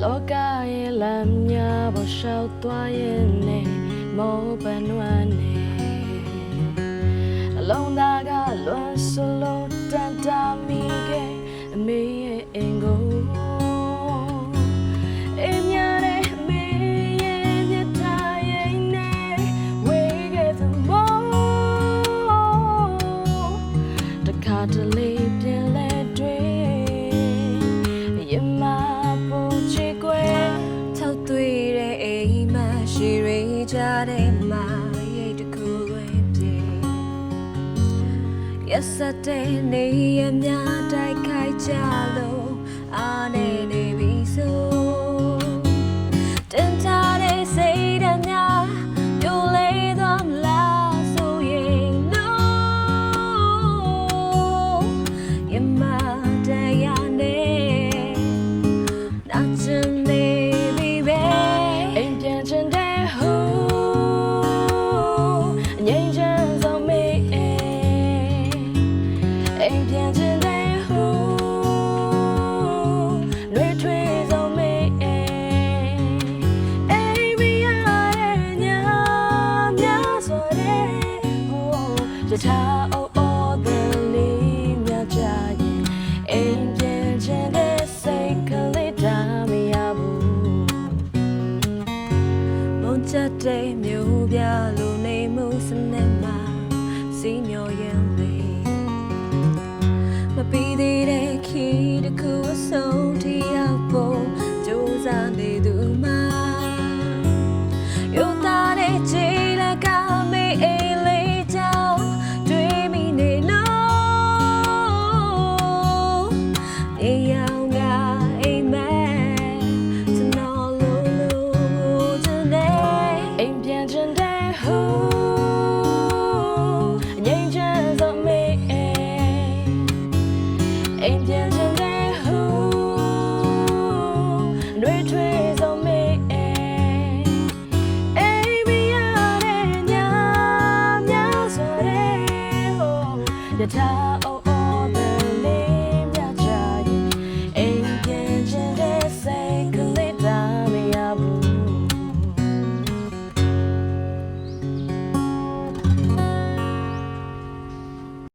လောကရဲ့လမ်းများပေါ်လျှောက်သွားရင်နဲ့မောပန်နွမ်းနဲ့အလုံးသားကလွန်ဆိုလို့တန်တာမိခဲ့အမေရဲ့အင်ကိုအိမ်များတဲ့အမေရဲ့မြတ်ထားရင်နဲ့ဝေးခဲ့သူမောတခါတလေပြန်လဲတွေ့ကြတဲ့မှာရဲ့တကူပဲပြေ Yesterday နေရမြတိုက်ခိုက်ကြလို့အားနေနေပြီဆိုတင်ထားတဲ့စိတ်ဓာတ်များပြိုလဲသွားမလားဆိုရင်လို့ရမတရားနဲ့နာချင်နေပြီပဲအိမ်ပြန်ချင်တဲ့จะท้าโอ้โอ้เดลีမြကြရင်အိမ်ပြန်ချင်တဲ့စိတ်ကလေးဒါမရဘူးမုန်းချက်တဲ့မျိုးပြလိုနေမှုစနစ်မှာစီမျောရင်လေမပြီးသေးတဲ့ခီးတစ်ခုအဆုံးထိရောက်ဖို့ကြိုးစားနေသူမှာရိုးသားတဲ့ခြေလက်ကမေးအိမ်လေးကြောင့်အိမ်ပြန်ချင်တဲ့ဟူနှွေးထွေးဆုံးမေးအိမ်မရတဲ့ညများစွာတဲ့ဟိုယထာ